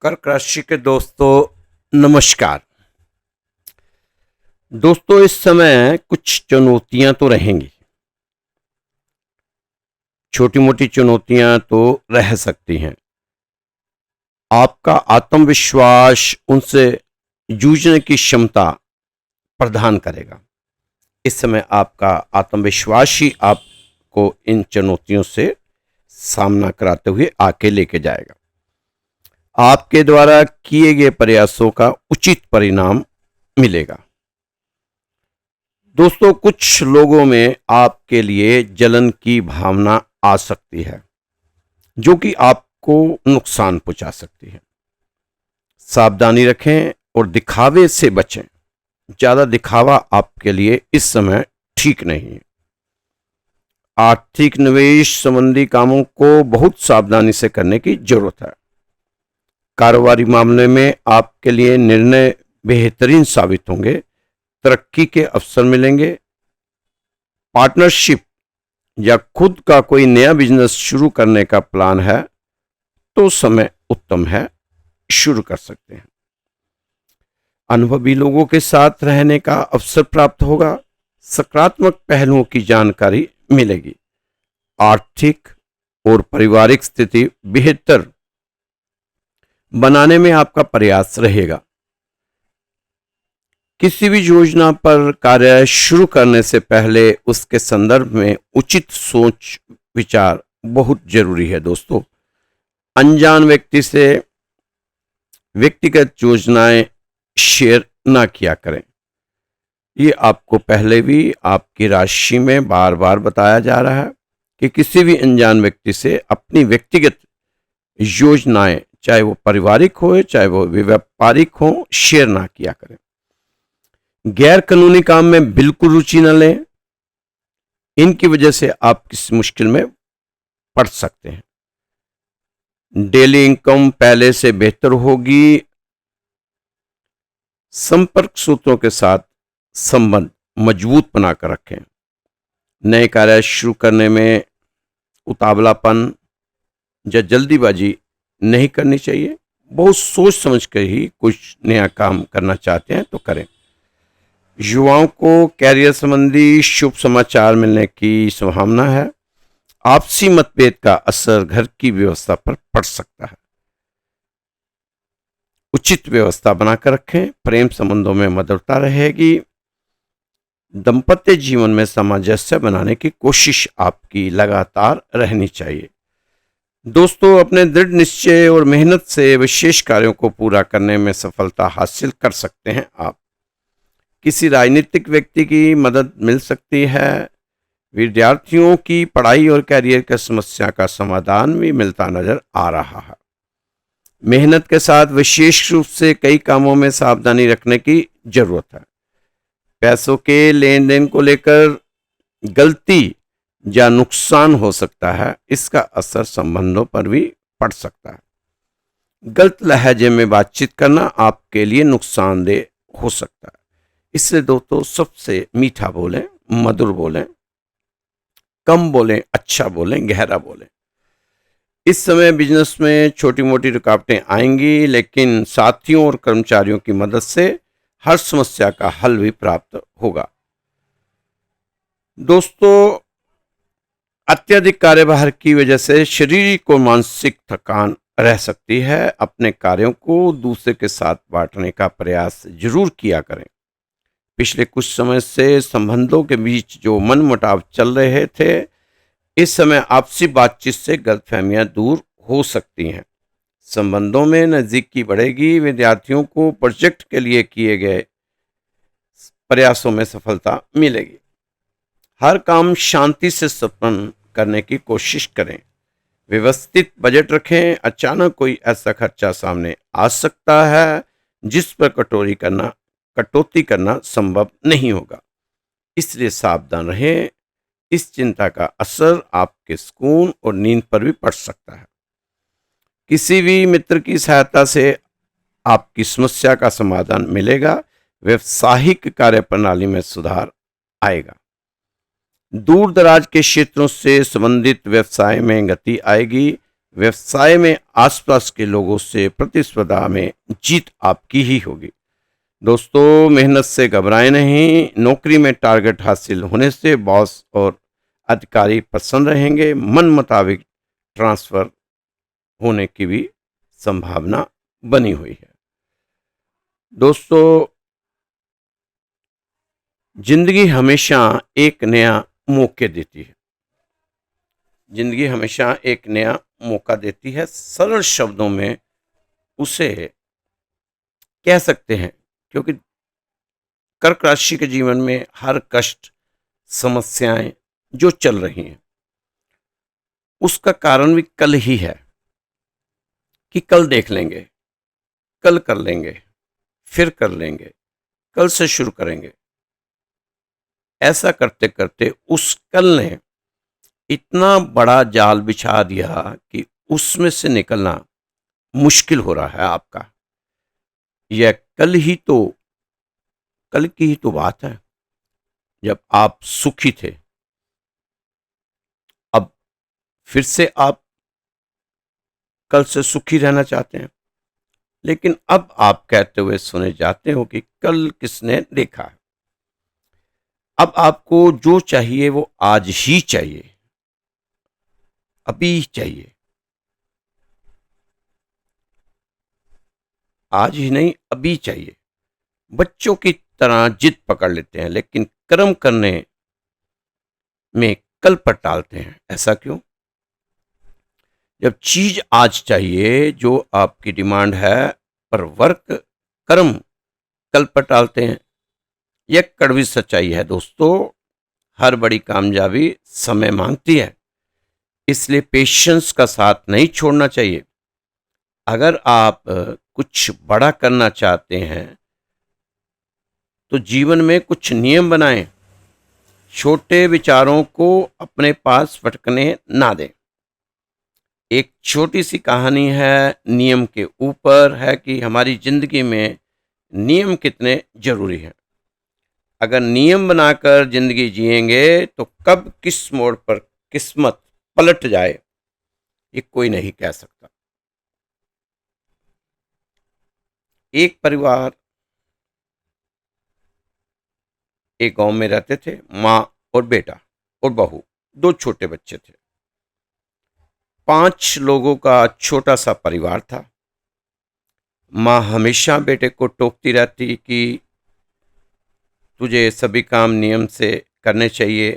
कर्क राशि के दोस्तों नमस्कार। दोस्तों इस समय कुछ चुनौतियां तो रहेंगी, छोटी मोटी चुनौतियां तो रह सकती हैं। आपका आत्मविश्वास उनसे जूझने की क्षमता प्रदान करेगा। इस समय आपका आत्मविश्वास ही आपको इन चुनौतियों से सामना कराते हुए आके लेके जाएगा। आपके द्वारा किए गए प्रयासों का उचित परिणाम मिलेगा। दोस्तों कुछ लोगों में आपके लिए जलन की भावना आ सकती है जो कि आपको नुकसान पहुंचा सकती है। सावधानी रखें और दिखावे से बचें। ज्यादा दिखावा आपके लिए इस समय ठीक नहीं है। आर्थिक निवेश संबंधी कामों को बहुत सावधानी से करने की जरूरत है। कारोबारी मामले में आपके लिए निर्णय बेहतरीन साबित होंगे। तरक्की के अवसर मिलेंगे। पार्टनरशिप या खुद का कोई नया बिजनेस शुरू करने का प्लान है तो समय उत्तम है, शुरू कर सकते हैं। अनुभवी लोगों के साथ रहने का अवसर प्राप्त होगा। सकारात्मक पहलुओं की जानकारी मिलेगी। आर्थिक और पारिवारिक स्थिति बेहतर बनाने में आपका प्रयास रहेगा। किसी भी योजना पर कार्य शुरू करने से पहले उसके संदर्भ में उचित सोच विचार बहुत जरूरी है। दोस्तों अनजान व्यक्ति से व्यक्तिगत योजनाएं शेयर ना किया करें। ये आपको पहले भी आपकी राशि में बार बार बताया जा रहा है कि किसी भी अनजान व्यक्ति से अपनी व्यक्तिगत योजनाएं, चाहे वो पारिवारिक हो चाहे वो व्यापारिक हो, शेयर ना किया करें। गैर कानूनी काम में बिल्कुल रुचि न लें। इनकी वजह से आप किसी मुश्किल में पड़ सकते हैं। डेली इनकम पहले से बेहतर होगी। संपर्क सूत्रों के साथ संबंध मजबूत बनाकर रखें। नए कार्य शुरू करने में उतावलापन या जल्दीबाजी नहीं करनी चाहिए। बहुत सोच समझ कर ही कुछ नया काम करना चाहते हैं तो करें। युवाओं को कैरियर संबंधी शुभ समाचार मिलने की संभावना है। आपसी मतभेद का असर घर की व्यवस्था पर पड़ सकता है। उचित व्यवस्था बनाकर रखें। प्रेम संबंधों में मधुरता रहेगी। दाम्पत्य जीवन में सामंजस्य बनाने की कोशिश आपकी लगातार रहनी चाहिए। दोस्तों अपने दृढ़ निश्चय और मेहनत से विशेष कार्यों को पूरा करने में सफलता हासिल कर सकते हैं। आप किसी राजनीतिक व्यक्ति की मदद मिल सकती है। विद्यार्थियों की पढ़ाई और कैरियर की समस्या का समाधान भी मिलता नजर आ रहा है। मेहनत के साथ विशेष रूप से कई कामों में सावधानी रखने की जरूरत है। पैसों के लेन देन को लेकर गलती या नुकसान हो सकता है। इसका असर संबंधों पर भी पड़ सकता है। गलत लहजे में बातचीत करना आपके लिए नुकसानदेह हो सकता है। इससे दोस्तों सबसे मीठा बोलें, मधुर बोलें, कम बोलें, अच्छा बोलें, गहरा बोलें। इस समय बिजनेस में छोटी मोटी रुकावटें आएंगी, लेकिन साथियों और कर्मचारियों की मदद से हर समस्या का हल भी प्राप्त होगा। दोस्तों अत्यधिक कार्यभार की वजह से शारीरिक और मानसिक थकान रह सकती है। अपने कार्यों को दूसरे के साथ बांटने का प्रयास जरूर किया करें। पिछले कुछ समय से संबंधों के बीच जो मनमुटाव चल रहे थे, इस समय आपसी बातचीत से गलतफहमियां दूर हो सकती हैं। संबंधों में नजदीकी बढ़ेगी। विद्यार्थियों को प्रोजेक्ट के लिए किए गए प्रयासों में सफलता मिलेगी। हर काम शांति से संपन्न करने की कोशिश करें। व्यवस्थित बजट रखें। अचानक कोई ऐसा खर्चा सामने आ सकता है जिस पर कटौती करना संभव नहीं होगा, इसलिए सावधान रहें। इस चिंता का असर आपके सुकून और नींद पर भी पड़ सकता है। किसी भी मित्र की सहायता से आपकी समस्या का समाधान मिलेगा। व्यवसायिक कार्यप्रणाली में सुधार आएगा। दूर दराज के क्षेत्रों से संबंधित व्यवसाय में गति आएगी। व्यवसाय में आसपास के लोगों से प्रतिस्पर्धा में जीत आपकी ही होगी। दोस्तों, मेहनत से घबराएं नहीं। नौकरी में टारगेट हासिल होने से बॉस और अधिकारी प्रसन्न रहेंगे। मन मुताबिक ट्रांसफर होने की भी संभावना बनी हुई है। दोस्तों, जिंदगी हमेशा एक नया मौके देती है। जिंदगी हमेशा एक नया मौका देती है। सरल शब्दों में उसे कह सकते हैं, क्योंकि कर्क राशि के जीवन में हर कष्ट, समस्याएं जो चल रही हैं, उसका कारण भी कल ही है कि कल देख लेंगे, कल कर लेंगे, फिर कर लेंगे, कल से शुरू करेंगे। ऐसा करते करते उस कल ने इतना बड़ा जाल बिछा दिया कि उसमें से निकलना मुश्किल हो रहा है आपका। यह कल की ही तो बात है जब आप सुखी थे। अब फिर से आप कल से सुखी रहना चाहते हैं, लेकिन अब आप कहते हुए सुने जाते हो कि कल किसने देखा है। अब आपको जो चाहिए वो आज ही चाहिए, अभी चाहिए। आज ही नहीं, अभी चाहिए। बच्चों की तरह जिद पकड़ लेते हैं, लेकिन कर्म करने में कल पर टालते हैं। ऐसा क्यों? जब चीज आज चाहिए जो आपकी डिमांड है, पर वर्क कर्म कल पर टालते हैं। यह कड़वी सच्चाई है दोस्तों। हर बड़ी कामयाबी समय मांगती है, इसलिए पेशेंस का साथ नहीं छोड़ना चाहिए। अगर आप कुछ बड़ा करना चाहते हैं तो जीवन में कुछ नियम बनाएं। छोटे विचारों को अपने पास फटकने ना दें। एक छोटी सी कहानी है नियम के ऊपर, है कि हमारी जिंदगी में नियम कितने जरूरी हैं। अगर नियम बनाकर जिंदगी जिएंगे तो कब किस मोड़ पर किस्मत पलट जाए, ये कोई नहीं कह सकता। एक परिवार एक गांव में रहते थे। माँ और बेटा और बहू, दो छोटे बच्चे थे। 5 लोगों का छोटा सा परिवार था। माँ हमेशा बेटे को टोकती रहती कि तुझे सभी काम नियम से करने चाहिए,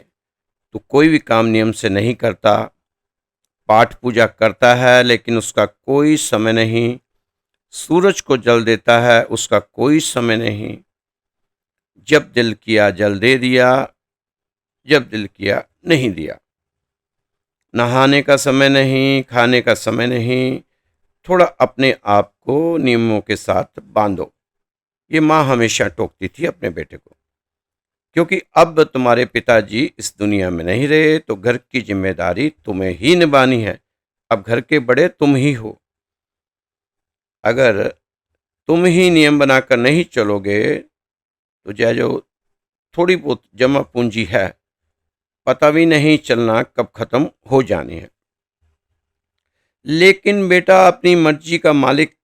तू कोई भी काम नियम से नहीं करता। पाठ पूजा करता है लेकिन उसका कोई समय नहीं। सूरज को जल देता है, उसका कोई समय नहीं। जब दिल किया जल दे दिया, जब दिल किया नहीं दिया। नहाने का समय नहीं, खाने का समय नहीं। थोड़ा अपने आप को नियमों के साथ बांधो। ये माँ हमेशा टोकती थी अपने बेटे को, क्योंकि अब तुम्हारे पिताजी इस दुनिया में नहीं रहे तो घर की जिम्मेदारी तुम्हें ही निभानी है। अब घर के बड़े तुम ही हो। अगर तुम ही नियम बनाकर नहीं चलोगे तो जो थोड़ी बहुत जमा पूंजी है, पता भी नहीं चलना कब खत्म हो जानी है। लेकिन बेटा अपनी मर्जी का मालिक,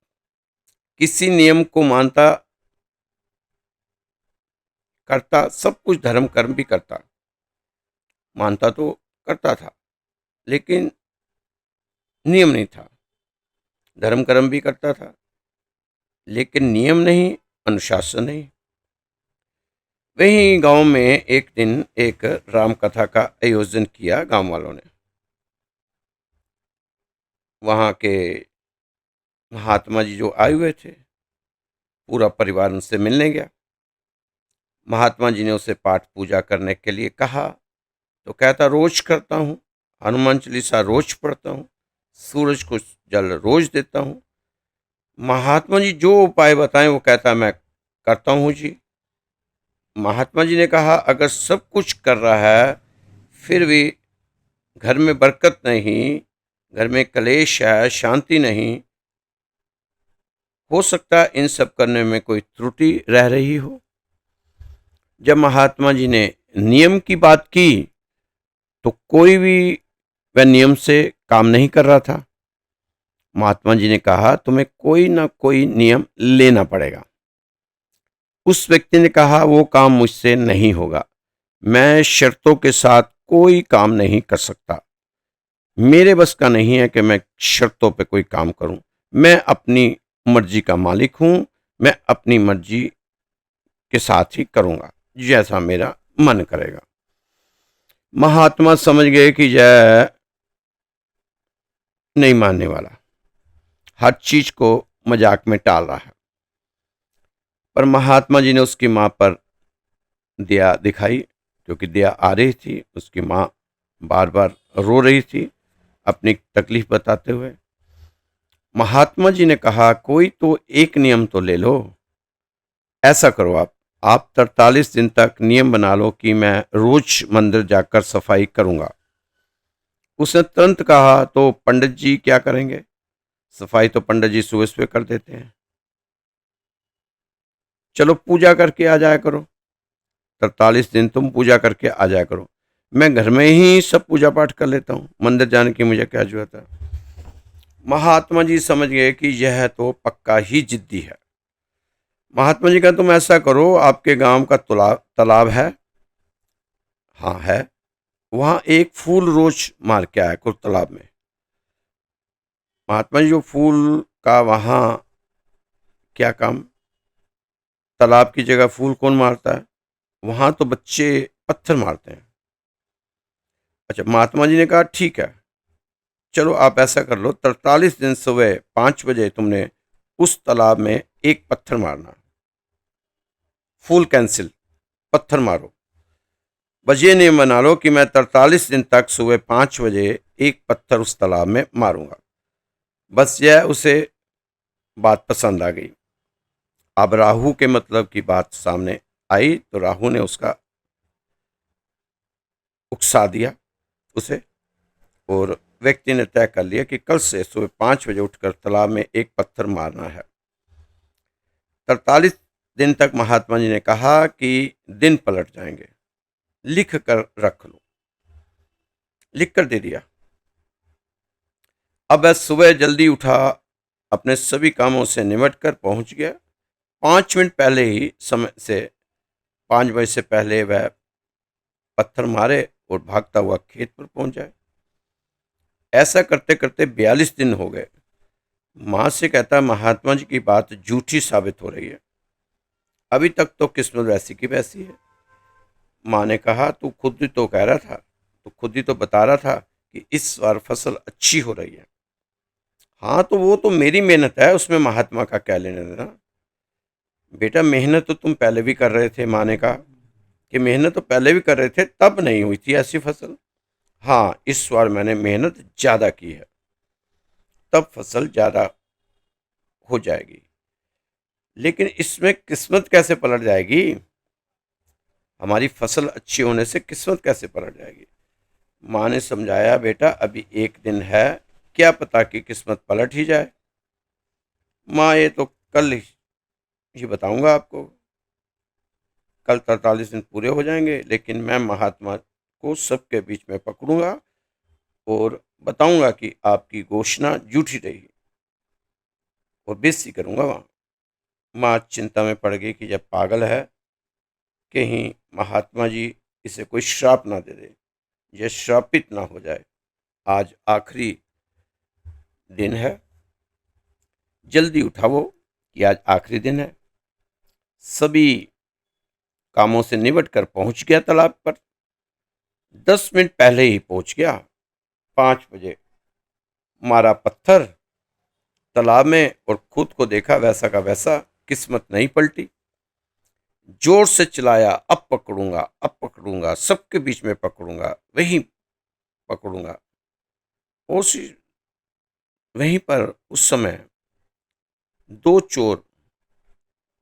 किसी नियम को मानता, करता, सब कुछ धर्म कर्म भी करता। मानता तो करता था, लेकिन नियम नहीं था। धर्म कर्म भी करता था, लेकिन नियम नहीं, अनुशासन नहीं। वहीं गांव में एक दिन एक राम कथा का आयोजन किया गांव वालों ने। वहां के महात्मा जी जो आए हुए थे, पूरा परिवार उनसे मिलने गया। महात्मा जी ने उसे पाठ पूजा करने के लिए कहा तो कहता रोज करता हूँ, हनुमान चालीसा रोज पढ़ता हूँ, सूरज को जल रोज देता हूँ। महात्मा जी जो उपाय बताएं वो कहता मैं करता हूँ जी। महात्मा जी ने कहा अगर सब कुछ कर रहा है फिर भी घर में बरकत नहीं, घर में कलेश है, शांति नहीं, हो सकता है इन सब करने में कोई त्रुटि रह रही हो। जब महात्मा जी ने नियम की बात की तो कोई भी वह नियम से काम नहीं कर रहा था। महात्मा जी ने कहा, तुम्हें कोई ना कोई नियम लेना पड़ेगा। उस व्यक्ति ने कहा, वो काम मुझसे नहीं होगा, मैं शर्तों के साथ कोई काम नहीं कर सकता। मेरे बस का नहीं है कि मैं शर्तों पे कोई काम करूं। मैं अपनी मर्जी का मालिक हूं। मैं अपनी मर्जी के साथ ही करूंगा, जैसा मेरा मन करेगा। महात्मा समझ गए कि यह नहीं मानने वाला, हर चीज को मजाक में टाल रहा है। पर महात्मा जी ने उसकी मां पर दया दिखाई, क्योंकि दया आ रही थी। उसकी मां बार बार रो रही थी अपनी तकलीफ बताते हुए। महात्मा जी ने कहा, कोई तो एक नियम तो ले लो। ऐसा करो, आप 43 दिन तक नियम बना लो कि मैं रोज मंदिर जाकर सफाई करूंगा। उसने तुरंत कहा, तो पंडित जी क्या करेंगे? सफाई तो पंडित जी सुबह सुबह कर देते हैं। चलो पूजा करके आ जाया करो, 43 दिन तुम पूजा करके आ जाया करो। मैं घर में ही सब पूजा पाठ कर लेता हूँ, मंदिर जाने की मुझे क्या जरूरत है। महात्मा जी समझ गए कि यह तो पक्का ही जिद्दी है। महात्मा जी का, तुम ऐसा करो, आपके गांव का तालाब है? हाँ है। वहां एक फूल रोज मार के आया करो तालाब में। महात्मा जी, जो फूल का वहां क्या काम? तालाब की जगह फूल कौन मारता है? वहां तो बच्चे पत्थर मारते हैं। अच्छा, महात्मा जी ने कहा, ठीक है, चलो आप ऐसा कर लो, 43 दिन सुबह 5 बजे तुमने उस तालाब में एक पत्थर मारना। फूल कैंसिल, पत्थर मारो। बस ये नियम बना लो कि मैं 43 दिन तक सुबह 5 बजे एक पत्थर उस तालाब में मारूंगा। बस यह उसे बात पसंद आ गई। अब राहु के मतलब की बात सामने आई, तो राहु ने उसका उकसा दिया उसे, और व्यक्ति ने तय कर लिया कि कल से सुबह 5 बजे उठकर तालाब में एक पत्थर मारना है। 43 दिन तक महात्मा जी ने कहा कि दिन पलट जाएंगे, लिख कर रख लो। लिख कर दे दिया। अब वह सुबह जल्दी उठा, अपने सभी कामों से निमट कर पहुंच गया। 5 मिनट पहले ही समय से, 5 बजे से पहले वह पत्थर मारे और भागता हुआ खेत पर पहुंच जाए। ऐसा करते करते 42 दिन हो गए। मां से कहता, महात्मा जी की बात झूठी साबित हो रही है, अभी तक तो किस्मत वैसी की वैसी है। मां ने कहा, तू खुद ही तो कह रहा था, तू खुद ही तो बता रहा था कि इस बार फसल अच्छी हो रही है। हाँ, तो वो तो मेरी मेहनत है, उसमें महात्मा का क्या लेना देना? बेटा, मेहनत तो तुम पहले भी कर रहे थे। मां ने कहा कि मेहनत तो पहले भी कर रहे थे, तब नहीं हुई थी ऐसी फसल। हाँ, इस बार मैंने मेहनत ज्यादा की है, तब फसल ज्यादा हो जाएगी। लेकिन इसमें किस्मत कैसे पलट जाएगी? हमारी फसल अच्छी होने से किस्मत कैसे पलट जाएगी? माँ ने समझाया, बेटा अभी एक दिन है, क्या पता कि किस्मत पलट ही जाए। माँ, ये तो कल ही बताऊंगा आपको, कल 43 दिन पूरे हो जाएंगे, लेकिन मैं महात्मा को सबके बीच में पकड़ूंगा और बताऊंगा कि आपकी घोषणा झूठी रही, और बेइज्जती करूंगा वहां। माँ चिंता में पड़ गई कि जब पागल है, कहीं महात्मा जी इसे कोई श्राप ना दे दे, यह श्रापित ना हो जाए। आज आखिरी दिन है। जल्दी उठा वो कि आज आखिरी दिन है। सभी कामों से निपट कर पहुंच गया तालाब पर। 10 मिनट पहले ही पहुंच गया। 5 बजे मारा पत्थर तालाब में और खुद को देखा वैसा का वैसा, किस्मत नहीं पलटी। जोर से चिल्लाया, अब पकड़ूंगा, अब पकड़ूंगा, सबके बीच में पकड़ूंगा, वहीं पकड़ूंगा। उस वहीं पर उस समय दो चोर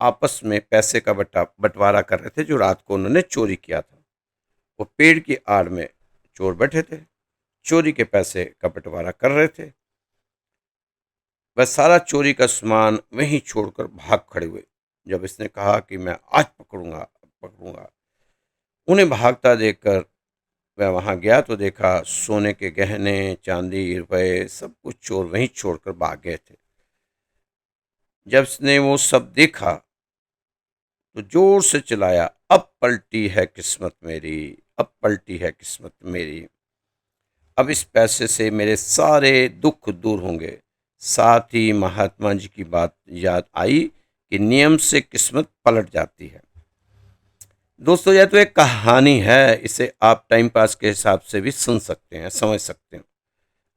आपस में पैसे का बंटवारा कर रहे थे, जो रात को उन्होंने चोरी किया था। वो पेड़ की आड़ में चोर बैठे थे, चोरी के पैसे का बंटवारा कर रहे थे। वह सारा चोरी का सामान वहीं छोड़कर भाग खड़े हुए। जब इसने कहा कि मैं आज पकड़ूंगा, पकड़ूंगा, उन्हें भागता देखकर वह वहाँ गया तो देखा सोने के गहने, चांदी, रुपए सब कुछ चोर वहीं छोड़कर भाग गए थे। जब उसने वो सब देखा तो जोर से चिल्लाया, अब पलटी है किस्मत मेरी, अब पलटी है किस्मत मेरी। अब इस पैसे से मेरे सारे दुख दूर होंगे। साथ ही महात्मा जी की बात याद आई कि नियम से किस्मत पलट जाती है। दोस्तों, यह तो एक कहानी है, इसे आप टाइम पास के हिसाब से भी सुन सकते हैं, समझ सकते हैं।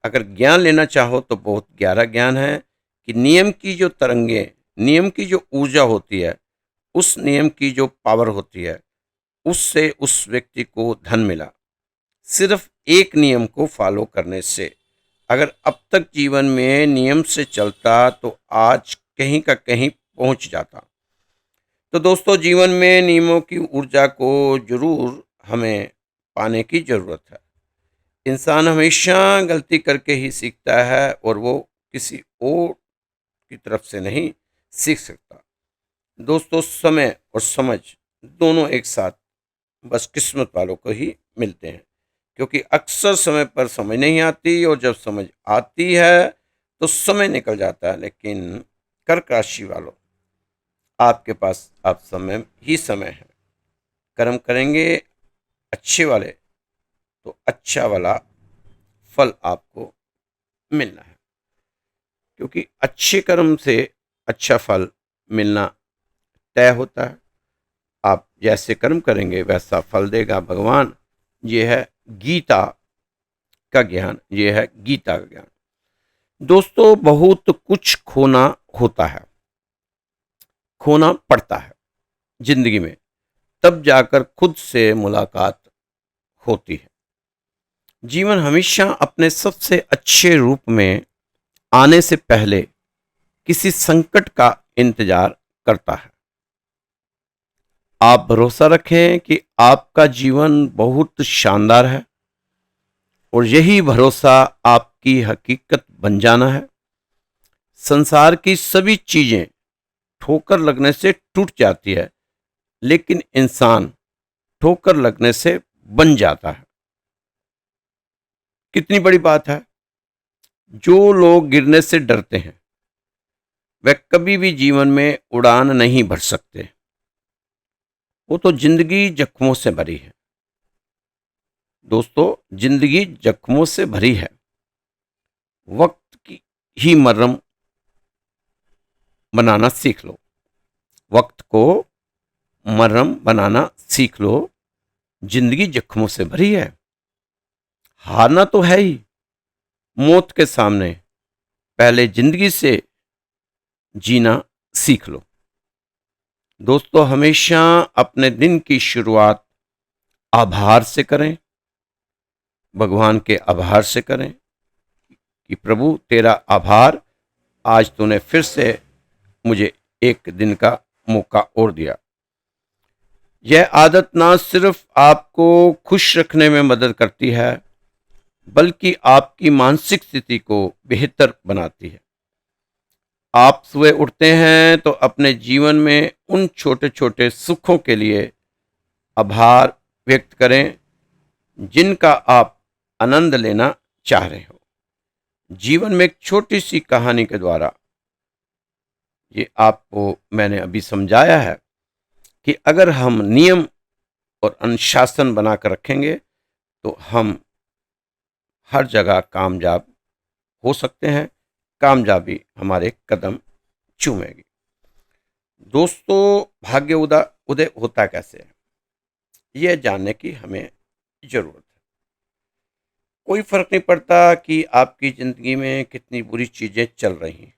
अगर ज्ञान लेना चाहो तो बहुत गहरा ज्ञान है कि नियम की जो तरंगे, नियम की जो ऊर्जा होती है, उस नियम की जो पावर होती है, उससे उस व्यक्ति को धन मिला। सिर्फ एक नियम को फॉलो करने से। अगर अब तक जीवन में नियम से चलता तो आज कहीं का कहीं पहुंच जाता। तो दोस्तों, जीवन में नियमों की ऊर्जा को जरूर हमें पाने की जरूरत है। इंसान हमेशा गलती करके ही सीखता है और वो किसी और की तरफ से नहीं सीख सकता। दोस्तों, समय और समझ दोनों एक साथ बस किस्मत वालों को ही मिलते हैं, क्योंकि अक्सर समय पर समझ नहीं आती और जब समझ आती है तो समय निकल जाता है। लेकिन कर्क राशि वालों, आपके पास आप समय ही समय है। कर्म करेंगे अच्छे वाले तो अच्छा वाला फल आपको मिलना है, क्योंकि अच्छे कर्म से अच्छा फल मिलना तय होता है। आप जैसे कर्म करेंगे वैसा फल देगा भगवान। ये है गीता का ज्ञान, ये है गीता का ज्ञान। दोस्तों, बहुत कुछ खोना होता है, खोना पड़ता है जिंदगी में, तब जाकर खुद से मुलाकात होती है। जीवन हमेशा अपने सबसे अच्छे रूप में आने से पहले किसी संकट का इंतजार करता है। आप भरोसा रखें कि आपका जीवन बहुत शानदार है और यही भरोसा आपकी हकीकत बन जाना है। संसार की सभी चीजें ठोकर लगने से टूट जाती है, लेकिन इंसान ठोकर लगने से बन जाता है। कितनी बड़ी बात है। जो लोग गिरने से डरते हैं वे कभी भी जीवन में उड़ान नहीं भर सकते। वो तो जिंदगी जख्मों से भरी है। दोस्तों, जिंदगी जख्मों से भरी है। वक्त की ही मरहम बनाना सीख लो। वक्त को मरहम बनाना सीख लो। जिंदगी जख्मों से भरी है। हारना तो है ही। मौत के सामने पहले जिंदगी से जीना सीख लो। दोस्तों, हमेशा अपने दिन की शुरुआत आभार से करें, भगवान के आभार से करें कि प्रभु तेरा आभार, आज तूने फिर से मुझे एक दिन का मौका और दिया। यह आदत ना सिर्फ आपको खुश रखने में मदद करती है, बल्कि आपकी मानसिक स्थिति को बेहतर बनाती है। आप सुबह उठते हैं तो अपने जीवन में उन छोटे छोटे सुखों के लिए आभार व्यक्त करें जिनका आप आनंद लेना चाह रहे हो। जीवन में एक छोटी सी कहानी के द्वारा ये आपको मैंने अभी समझाया है कि अगर हम नियम और अनुशासन बनाकर रखेंगे तो हम हर जगह कामयाब हो सकते हैं। कामयाबी हमारे कदम चूमेगी। दोस्तों, भाग्य उदय होता कैसे है, यह जानने की हमें जरूरत है। कोई फर्क नहीं पड़ता कि आपकी जिंदगी में कितनी बुरी चीजें चल रही हैं,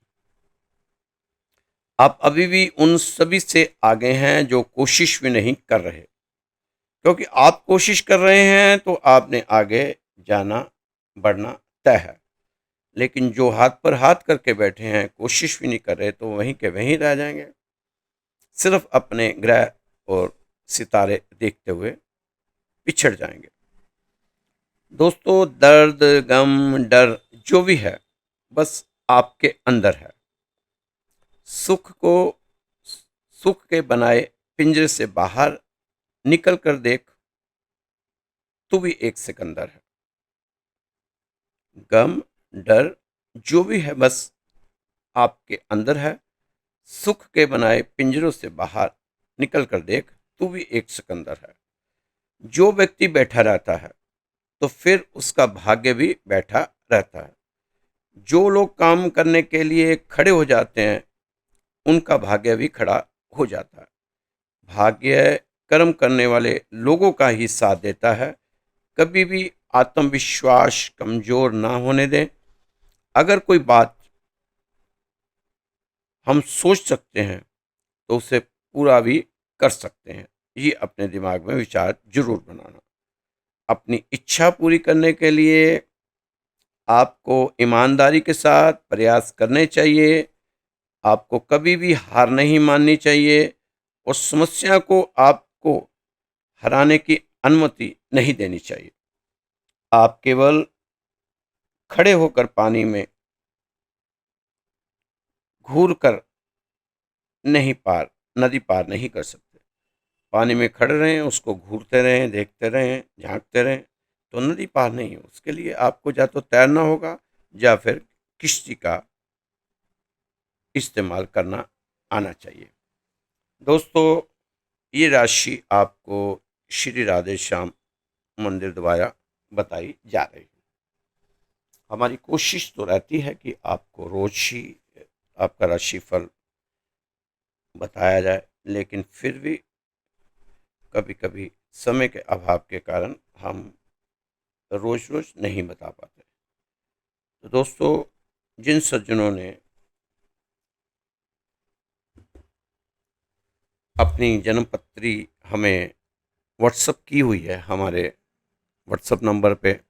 आप अभी भी उन सभी से आगे हैं जो कोशिश भी नहीं कर रहे। क्योंकि आप कोशिश कर रहे हैं तो आपने आगे जाना, बढ़ना तय है। लेकिन जो हाथ पर हाथ करके बैठे हैं, कोशिश भी नहीं कर रहे, तो वहीं के वहीं रह जाएंगे। सिर्फ अपने ग्रह और सितारे देखते हुए पिछड़ जाएंगे। दोस्तों, दर्द, गम, डर जो भी है बस आपके अंदर है। सुख को सुख के बनाए पिंजरे से बाहर निकल कर देख। तो भी एक सिकंदर है। गम, डर जो भी है बस आपके अंदर है। सुख के बनाए पिंजरों से बाहर निकल कर देख, तू भी एक सिकंदर है। जो व्यक्ति बैठा रहता है तो फिर उसका भाग्य भी बैठा रहता है। जो लोग काम करने के लिए खड़े हो जाते हैं उनका भाग्य भी खड़ा हो जाता है। भाग्य कर्म करने वाले लोगों का ही साथ देता है। कभी भी आत्मविश्वास कमजोर ना होने दें। अगर कोई बात हम सोच सकते हैं तो उसे पूरा भी कर सकते हैं। ये अपने दिमाग में विचार जरूर बनाना। अपनी इच्छा पूरी करने के लिए आपको ईमानदारी के साथ प्रयास करने चाहिए। आपको कभी भी हार नहीं माननी चाहिए और समस्या को आपको हराने की अनुमति नहीं देनी चाहिए। आप केवल खड़े होकर पानी में घूर कर नहीं पार नदी पार नहीं कर सकते। पानी में खड़े रहें, उसको घूरते रहें, देखते रहें, झांकते रहें, तो नदी पार नहीं हो। उसके लिए आपको या तो तैरना होगा या फिर किश्ती का इस्तेमाल करना आना चाहिए। दोस्तों, ये राशि आपको श्री राधे श्याम मंदिर द्वारा बताई जा रही है। हमारी कोशिश तो रहती है कि आपको रोज ही आपका राशिफल बताया जाए, लेकिन फिर भी कभी कभी समय के अभाव के कारण हम रोज रोज नहीं बता पाते। तो दोस्तों, जिन सज्जनों ने अपनी जन्मपत्री हमें व्हाट्सअप की हुई है, हमारे व्हाट्सअप नंबर पे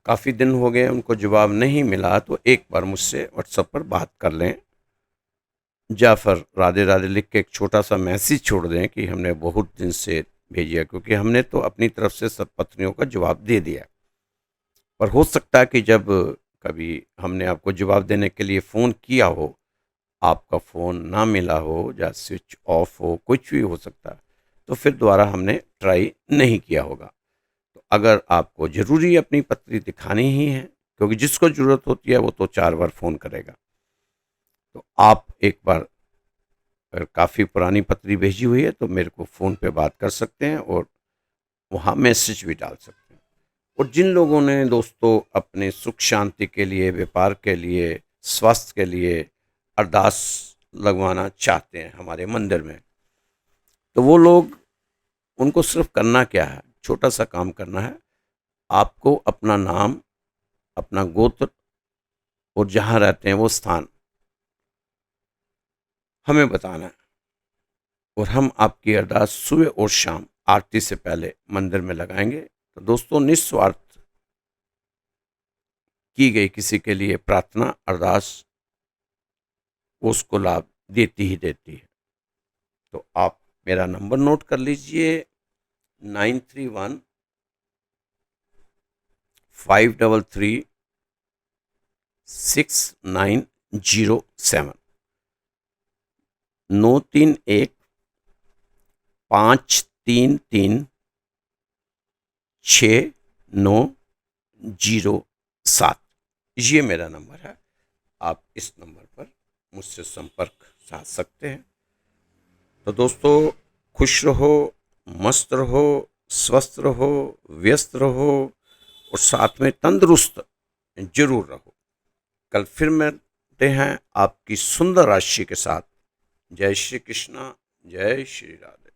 काफ़ी दिन हो गए उनको जवाब नहीं मिला, तो एक बार मुझसे व्हाट्सएप पर बात कर लें। जाफ़र राधे राधे लिख के एक छोटा सा मैसेज छोड़ दें कि हमने बहुत दिन से भेजी है, क्योंकि हमने तो अपनी तरफ से सब पत्नियों का जवाब दे दिया। पर हो सकता है कि जब कभी हमने आपको जवाब देने के लिए फ़ोन किया हो, आपका फ़ोन ना मिला हो या स्विच ऑफ हो, कुछ भी हो सकता है, तो फिर दोबारा हमने ट्राई नहीं किया होगा। तो अगर आपको ज़रूरी अपनी पत्री दिखानी ही है, क्योंकि जिसको ज़रूरत होती है वो तो 4 बार फ़ोन करेगा, तो आप एक बार अगर काफ़ी पुरानी पत्री भेजी हुई है तो मेरे को फ़ोन पे बात कर सकते हैं और वहाँ मैसेज भी डाल सकते हैं। और जिन लोगों ने दोस्तों अपने सुख शांति के लिए, व्यापार के लिए, स्वास्थ्य के लिए अरदास लगवाना चाहते हैं हमारे मंदिर में, तो वो लोग, उनको सिर्फ करना क्या है, छोटा सा काम करना है। आपको अपना नाम, अपना गोत्र और जहाँ रहते हैं वो स्थान हमें बताना है, और हम आपकी अरदास सुबह और शाम आरती से पहले मंदिर में लगाएंगे। तो दोस्तों, निस्वार्थ की गई किसी के लिए प्रार्थना, अरदास उसको लाभ देती ही देती है। तो आप मेरा नंबर नोट कर लीजिए, 9315336907, 9315336907। ये मेरा नंबर है। आप इस नंबर पर मुझसे संपर्क साध सकते हैं। तो दोस्तों, खुश रहो, मस्त रहो, स्वस्थ रहो, व्यस्त रहो और साथ में तंदुरुस्त जरूर रहो। कल फिर मिलते हैं आपकी सुंदर राशि के साथ। जय श्री कृष्णा, जय श्री राधे।